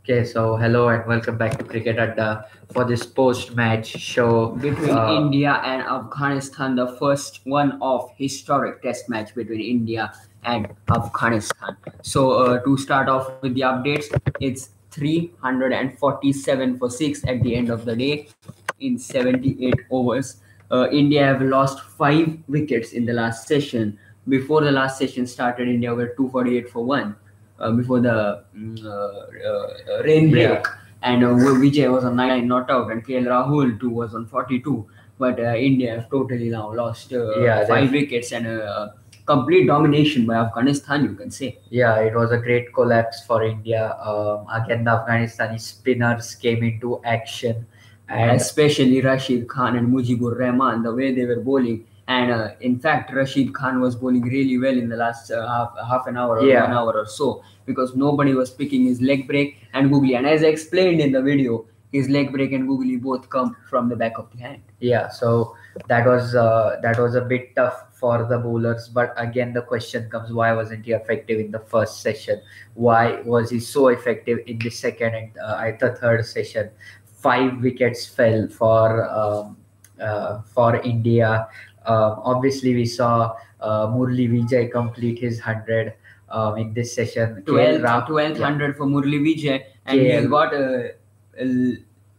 Okay, so hello and welcome back to Cricket Adda for this post-match show. Between India and Afghanistan, the first one of historic test match between India and Afghanistan. To start off with the updates, it's 347 for 6 at the end of the day in 78 overs. India have lost 5 wickets in the last session. Before the last session started, India were 248 for 1 before the rain Yeah, break, and Vijay was on 99 not out, and KL Rahul too was on 42. But India have totally now lost yeah, 5 wickets and complete domination by Afghanistan, you can say. yeah. It was a great collapse for India. Again, the Afghanistani spinners came into action, and Especially Rashid Khan and Mujibur Rahman, the way they were bowling. And in fact, Rashid Khan was bowling really well in the last half an hour or yeah, 1 hour or so, because nobody was picking his leg break and googly. And as I explained in the video, his leg break and googly both come from the back of the hand. yeah. So that was a bit tough for the bowlers. But again, the question comes: why wasn't he effective in the first session? Why was he so effective in the second and at the third session? 5 wickets fell for India. Obviously, we saw Murli Vijay complete his 100 in this session. 12th Yeah, 100 for Murli Vijay, and he KL, got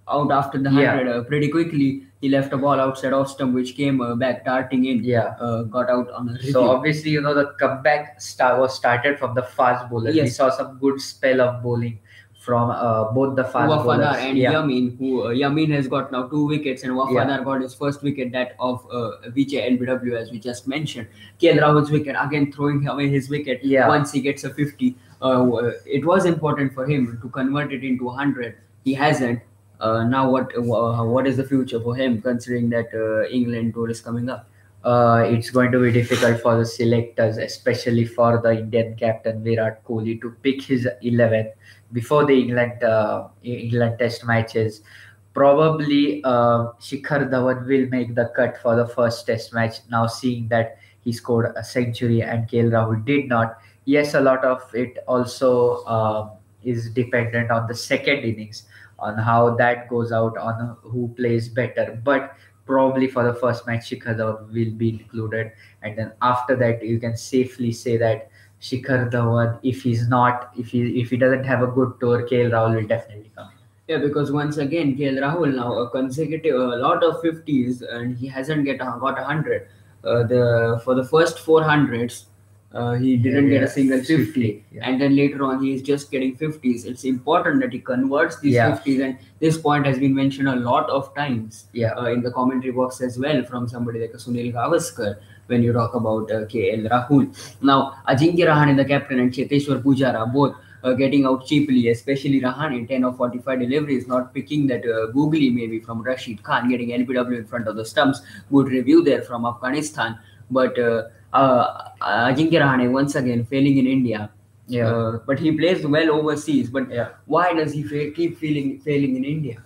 out after the yeah, 100 pretty quickly. He left a ball outside off stump, which came back darting in, yeah. got out on a So review. obviously, the comeback was started from the fast bowlers. We Yes, saw some good spell of bowling from both the fast Wafadar bowlers. and Yeah, Yamin, who Yamin has got now 2 wickets, and yeah, Wafadar got his first wicket, that of Vijay LBW, as we just mentioned. KL Rahul's wicket, again throwing away his wicket yeah. once he gets a 50. It was important for him to convert it into 100. He hasn't. Now, what is the future for him, considering that England tour is coming up? It's going to be difficult for the selectors, especially for the Indian captain Virat Kohli, to pick his 11 before the England Test matches. Probably Shikhar Dhawan will make the cut for the first Test match. Now, seeing that he scored a century and KL Rahul did not, yes, a lot of it also is dependent on the second innings, on how that goes out, on who plays better. But probably for the first match, Shikhar Dhawan will be included, and then after that, you can safely say that Shikhar Dhawan, if he doesn't have a good tour, KL Rahul will definitely come in. Yeah, because once again, KL Rahul now a consecutive a lot of 50s, and he hasn't got 100. The For the first 400s, he Yeah, didn't get a yeah, single 50, swiftly. Yeah, and then later on he is just getting 50s. It's important that he converts these yeah, 50s, and this point has been mentioned a lot of times yeah, in the commentary box as well from somebody like a Sunil Gavaskar when you talk about KL Rahul. Now, Ajinkya Rahane, the captain, and Cheteshwar Pujara both getting out cheaply, especially Rahane, 10 of 45 deliveries, not picking that googly maybe from Rashid Khan, getting LBW in front of the stumps. Good review there from Afghanistan. But Ajinkya Rahane once again failing in India. yeah, But he plays well overseas. But yeah. why does he keep failing in India?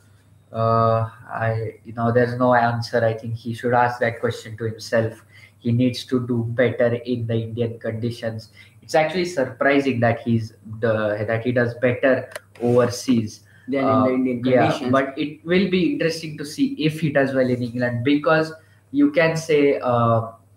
There's no answer. I think he should ask that question to himself. He needs to do better in the Indian conditions. It's actually surprising that he does better overseas. Than in the Indian Yeah, conditions. but it will be interesting to see if he does well in England, because you can say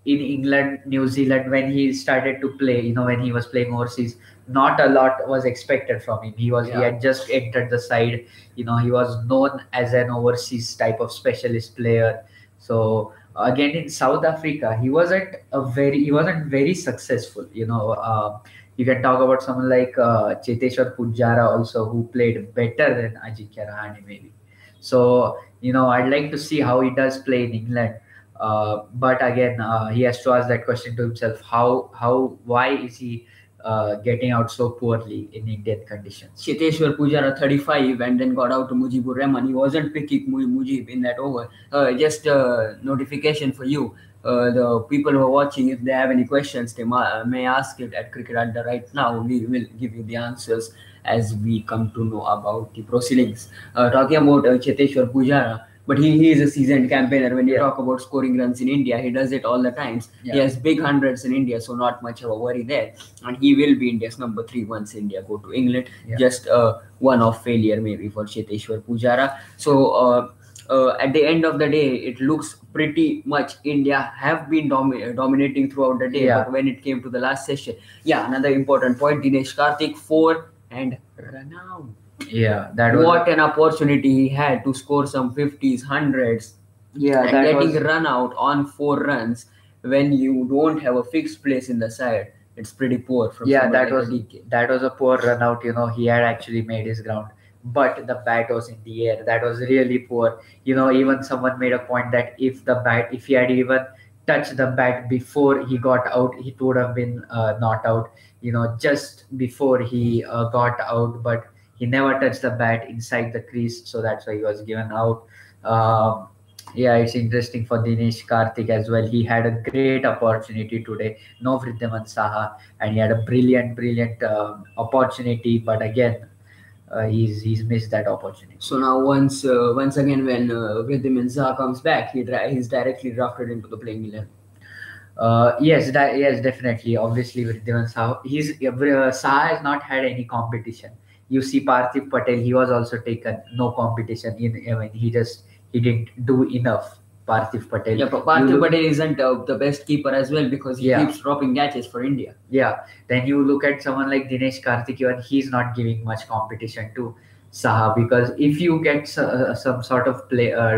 in England, New Zealand, when he started to play, when he was playing overseas, not a lot was expected from him. He Yeah. had just entered the side. He was known as an overseas type of specialist player. So again, in South Africa, he wasn't very successful. You can talk about someone like Cheteshwar Pujara also, who played better than Ajinkya Rahane maybe. So I'd like to see how he does play in England. But again, he has to ask that question to himself: why is he getting out so poorly in Indian conditions? Cheteshwar Pujara 35 and then got out to Mujibur Rahman. He wasn't picking Mujib in that over. Just notification for you. The people who are watching, if they have any questions, they may ask it at Cricket Adda right now. We will give you the answers as we come to know about the proceedings. Talking about Cheteshwar Pujara, But he is a seasoned campaigner. When you Yeah. talk about scoring runs in India, he does it all the times. He Yeah. has big hundreds in India, so not much of a worry there. And he will be India's number three once India go to England. Yeah. Just one off failure maybe for Cheteshwar Pujara. So at the end of the day, it looks pretty much India have been dominating throughout the day. Yeah. But when it came to the last session, yeah, another important point: Dinesh Karthik 4 and run out. Yeah, that was What an opportunity he had to score some 50s, hundreds, yeah, and that getting was run out on 4 runs when you don't have a fixed place in the side. It's pretty poor from yeah, somebody that like a was DK. that was a poor run out. He had actually made his ground, but the bat was in the air. That was really poor. Even someone made a point that if he had even touched the bat before he got out, he would have been not out. Just before he got out, but he never touched the bat inside the crease, so that's why he was given out. Um, yeah, it's interesting for Dinesh Karthik as well. He had a great opportunity today. No Vridhaman Saha, and he had a brilliant opportunity, but again he's missed that opportunity. So now once again when Vridhim Zaha comes back, he's directly drafted into the playing 11. Yes, definitely. Obviously, with Devan Saha, Saha has not had any competition. You see, Parthiv Patel, he was also taken, no competition. I mean, he didn't do enough. Parthiv Patel. Yeah, but You Parthiv look- Patel isn't the best keeper as well because he Yeah. keeps dropping catches for India. Yeah, then you look at someone like Dinesh Karthik, even he's not giving much competition to Saha, because if you get some sort of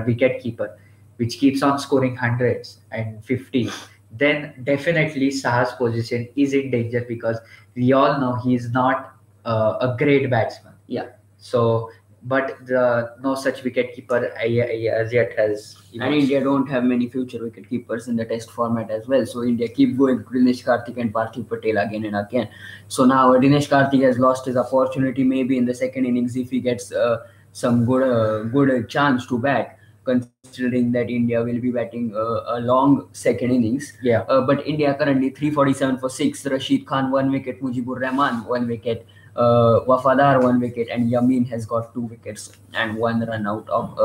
wicket keeper which keeps on scoring hundreds and 50, then definitely Saha's position is in danger, because we all know he's not a great batsman. Yeah. So, but no such wicket keeper as yet has. And India don't have many future wicket keepers in the test format as well. So India keep going to Dinesh Karthik and Parthiv Patel again and again. So now Dinesh Karthik has lost his opportunity maybe in the second innings if he gets some good chance to bat. Considering that India will be batting a long second innings. Yeah. But India currently 347 for 6. Rashid Khan 1 wicket, Mujibur Rahman 1 wicket. Wafadar 1 wicket, and Yamin has got 2 wickets and 1 run out of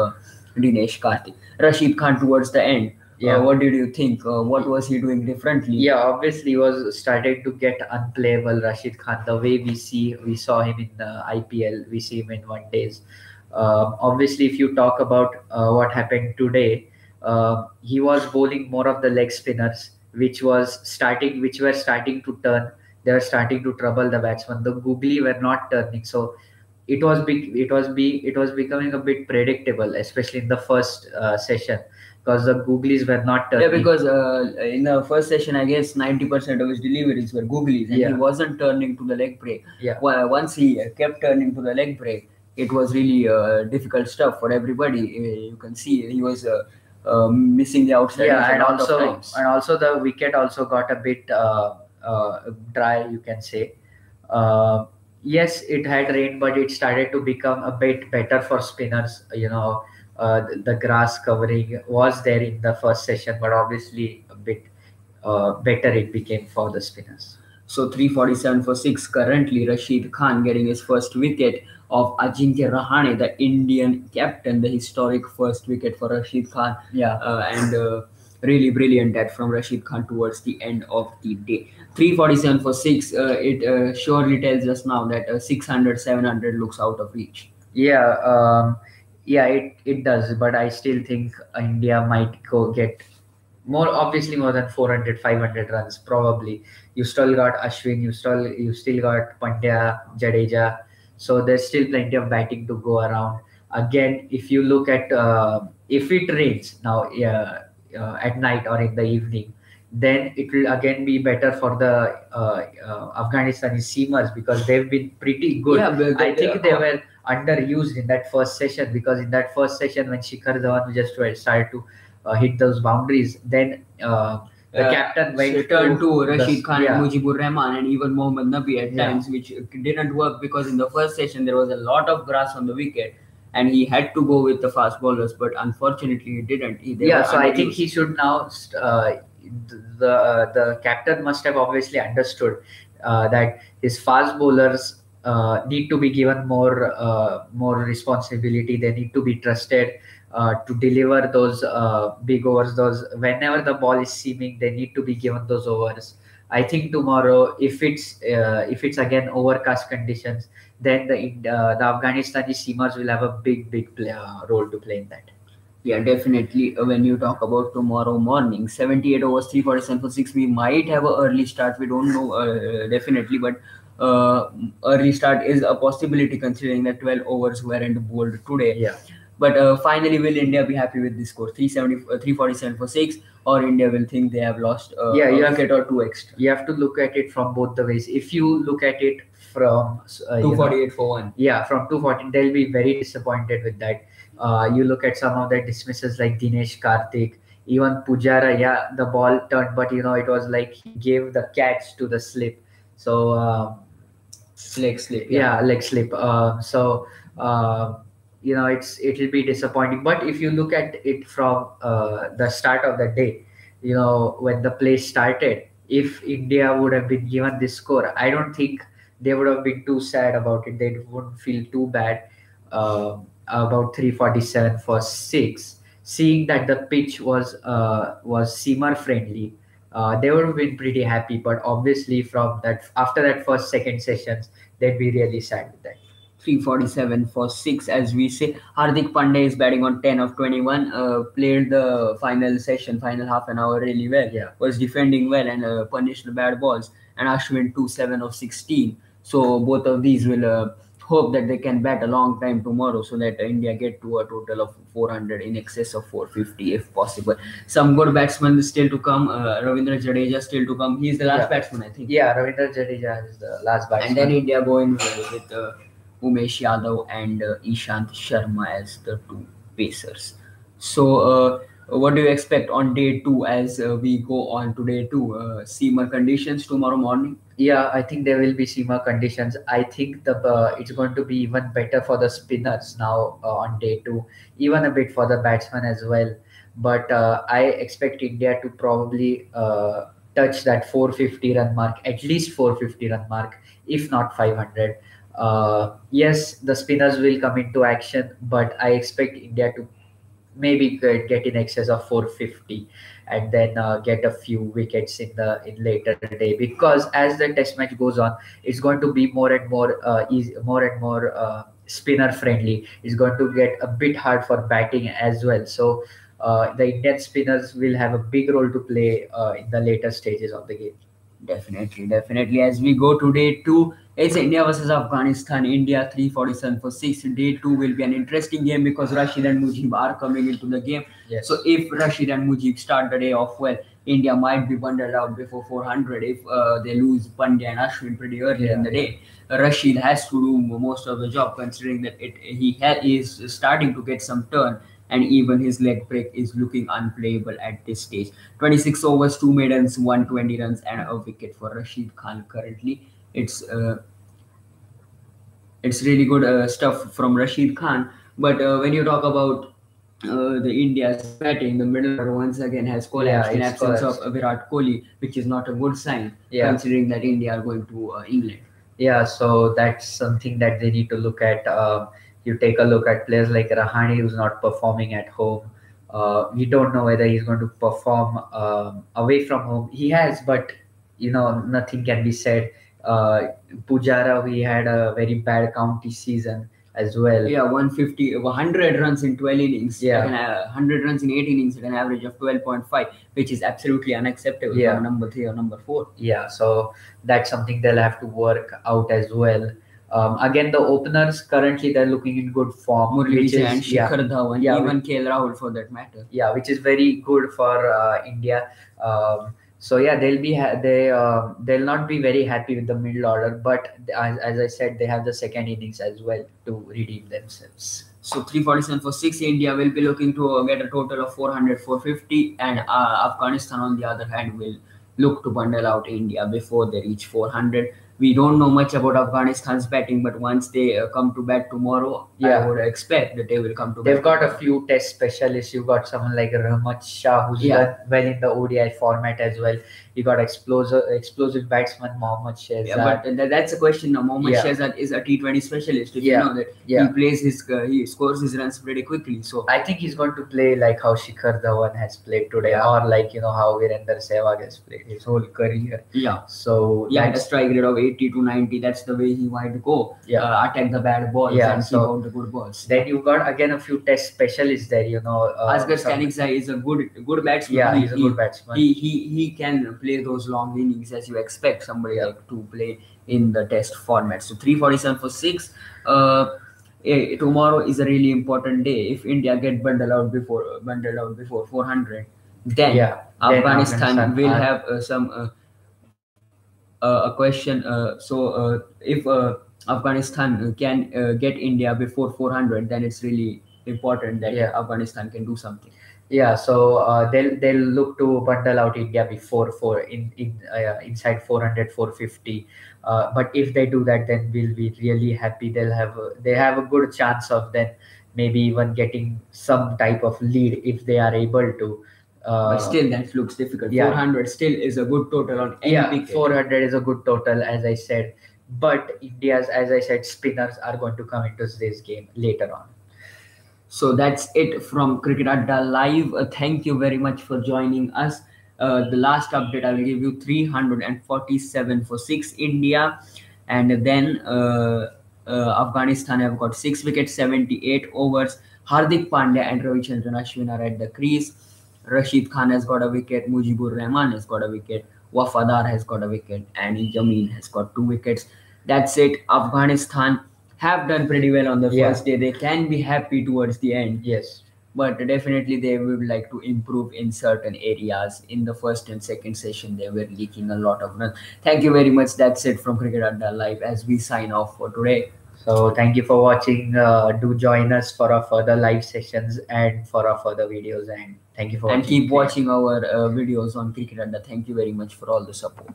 Dinesh Karthik. Rashid Khan towards the end. Yeah. What did you think? What was he doing differently? Yeah, obviously he was started to get unplayable. Rashid Khan, the way we saw him in the IPL, we see him in one days. Obviously, if you talk about what happened today, he was bowling more of the leg spinners, which were starting to turn. They were starting to trouble the batsman. The googly were not turning, so it was becoming a bit predictable, especially in the first session, because the googlies were not turning. Yeah, because in the first session, I guess 90% of his deliveries were googlies, and Yeah. he wasn't turning to the leg break. Yeah. Once he kept turning to the leg break, it was really difficult stuff for everybody. You can see he was missing the outside edge Yeah, a lot of times. and also the wicket also got a bit dry, you can say. uh, yes, it had rained, but it started to become a bit better for spinners. The grass covering was there in the first session, but obviously a bit better it became for the spinners. So 347 for 6 currently. Rashid Khan getting his first wicket of Ajinkya Rahane, the Indian captain, the historic first wicket for Rashid Khan. Yeah. And really brilliant that from Rashid Khan towards the end of the day. 347 for 6, it surely tells us now that 600, 700 looks out of reach. Yeah, yeah, it does, but I still think India might go get obviously more than 400, 500 runs probably. You still got Ashwin, you still got Pandya, Jadeja, so there's still plenty of batting to go around. Again, if you look at if it rains now, yeah, at night or in the evening, then it will again be better for the Afghanistani seamers, because they've been pretty good. Yeah, but I think they were underused in that first session, because in that first session when Shikhar Dhawan just started to hit those boundaries, then the captain went turned to Rashid the- Khan yeah. and Mujibur Rahman and even Mohammad Nabi at Yeah. times, which didn't work because in the first session there was a lot of grass on the wicket and he had to go with the fast bowlers, but unfortunately he didn't. They Yeah, were so I think underused. he should now. The captain must have obviously understood that his fast bowlers need to be given more responsibility. They need to be trusted. to deliver those big overs. Those whenever the ball is seaming, they need to be given those overs. I think tomorrow, if it's again overcast conditions, then the Afghanistani seamers will have a big role to play in that. Yeah, definitely. When you talk about tomorrow morning, 78 overs, 347 for 6, we might have an early start. We don't know definitely, but early start is a possibility considering that 12 overs weren't bowled today. Yeah. But finally, will India be happy with this score? 347 for 6, or India will think they have lost Yeah, a you have wicket or two extra? you have to look at it from both the ways. If you look at it from 248 for 1. yeah, from 214, they'll be very disappointed with that. You look at some of the dismisses like Dinesh Karthik, even Pujara. Yeah, the ball turned, but it was like he gave the catch to the slip. So Leg slip. yeah, leg slip. So it'll be disappointing. But if you look at it from the start of the day, when the play started, if India would have been given this score, I don't think they would have been too sad about it. They wouldn't feel too bad about 347 for 6, seeing that the pitch was seamer friendly. They would have been pretty happy, but obviously from that after that first second sessions, they'd be really sad with that. 347 for 6, as we say. Hardik Pandey is batting on 10 of 21. Played the final half an hour really well. Yeah. Was defending well and punished the bad balls. And Ashwin 2 7 of 16. So both of these will hope that they can bat a long time tomorrow so that India get to a total of 400 in excess of 450 if possible. Some good batsmen still to come. Ravindra Jadeja still to come. He is the last batsman, I think. Yeah, Ravindra Jadeja is the last batsman. And then India going with Umesh Yadav and Ishant Sharma as the two pacers. So, what do you expect on day two as we go on to day two? Seamer conditions tomorrow morning? Yeah, I think there will be seamer conditions. I think it's going to be even better for the spinners now on day two, even a bit for the batsmen as well. But I expect India to probably touch that 450 run mark, at least 450 run mark, if not 500. Yes, the spinners will come into action, but I expect India to maybe get in excess of 450 and then get a few wickets in later day, because as the test match goes on, it's going to be more and more easy, more and more spinner friendly. It's going to get a bit hard for batting as well. So the Indian spinners will have a big role to play in the later stages of the game. Definitely, definitely. As we go to day two, it's India versus Afghanistan. India 347 for 6. Day two will be an interesting game because Rashid and Mujib are coming into the game. Yes. So if Rashid and Mujib start the day off well, India might be bundled out before 400 if they lose Pandya and Ashwin pretty early in the day. Rashid has to do most of the job considering that he is starting to get some turn, and even his leg break is looking unplayable at this stage. 26 overs, 2 maidens, 120 runs, and a wicket for Rashid Khan currently. It's really good stuff from Rashid Khan. But when you talk about the India's batting, the middle order once again has collapsed in absence of Virat Kohli, which is not a good sign considering that India are going to England. Yeah, so that's something that they need to look at. You take a look at players like Rahane, who's not performing at home. We don't know whether he's going to perform away from home. He has, but nothing can be said. Pujara, we had a very bad county season as well. Yeah, 100 runs in 12 innings. Yeah. 100 runs in 8 innings at an average of 12.5, which is absolutely unacceptable for number 3 or number 4. Yeah, so that's something they'll have to work out as well. Again, the openers currently they're looking in good form. Murli Vijay and Shikhar Dhawan, even KL Rahul for that matter. Yeah, which is very good for India. So yeah, they'll not be very happy with the middle order, but as I said, they have the second innings as well to redeem themselves. So 347 for 6, India will be looking to get a total of 400, 450, and Afghanistan on the other hand will look to bundle out India before they reach 400. We don't know much about Afghanistan's batting, but once they come to bat tomorrow, I would expect that they will come to bat. They've got a few test specialists. You've got someone like Rahmat Shah, who's done well in the ODI format as well. You got explosive batsman Mohammad Yeah, Shehzad. but that's a question now. Mohammad Yeah, Shehzad is a T20 specialist. If you yeah, know that he yeah. plays he scores his runs pretty quickly. So I think he's going to play like how Shikhar Dhawan has played today, yeah, or like how Virender Sehwag has played his whole career. yeah. So He had a that's strike rate of 80 to 90. That's the way he might go. yeah, Attack the bad balls yeah. and keep So out the good balls. then you got again a few test specialists there. Asghar Some Stanikzai is a good batsman. yeah, he's a good batsman. He can play those long innings as you expect somebody Yeah. like to play in the test format. So 347 for six. Tomorrow is a really important day. If India get bundled out before 400, then Yeah, then Afghanistan Afghanistan will are have some a question. If Afghanistan can get India before 400, then it's really important that yeah. Afghanistan can do something. Yeah, so they'll look to bundle out India before inside 400 450. But if they do that, then we'll be really happy. They have a good chance of then maybe even getting some type of lead if they are able to. But Uh, still, that looks difficult. yeah, 400 still is a good total on any yeah, wicket. 400 is a good total, as I said. But India's, as I said, spinners are going to come into this game later on. So that's it from Cricket Adda Live. Thank you very much for joining us. The last update I will give you 347 for 6 India, and then Afghanistan have got 6 wickets, 78 overs. Hardik Pandya and Ravichandran Ashwin are at the crease. Rashid Khan has got a wicket. Mujibur Rahman has got a wicket. Wafadar has got a wicket, and Jameen has got 2 wickets. That's it. Afghanistan have done pretty well on the Yeah. first day. They can be happy towards the end, Yes. but definitely they would like to improve in certain areas. In the first and second session, they were leaking a lot of runs. Thank you very much. That's it from Cricket Adda Live as we sign off for today. So thank you for watching. Do join us for our further live sessions and for our further videos. And thank you for And watching. keep watching our videos on Cricket Adda. Thank you very much for all the support.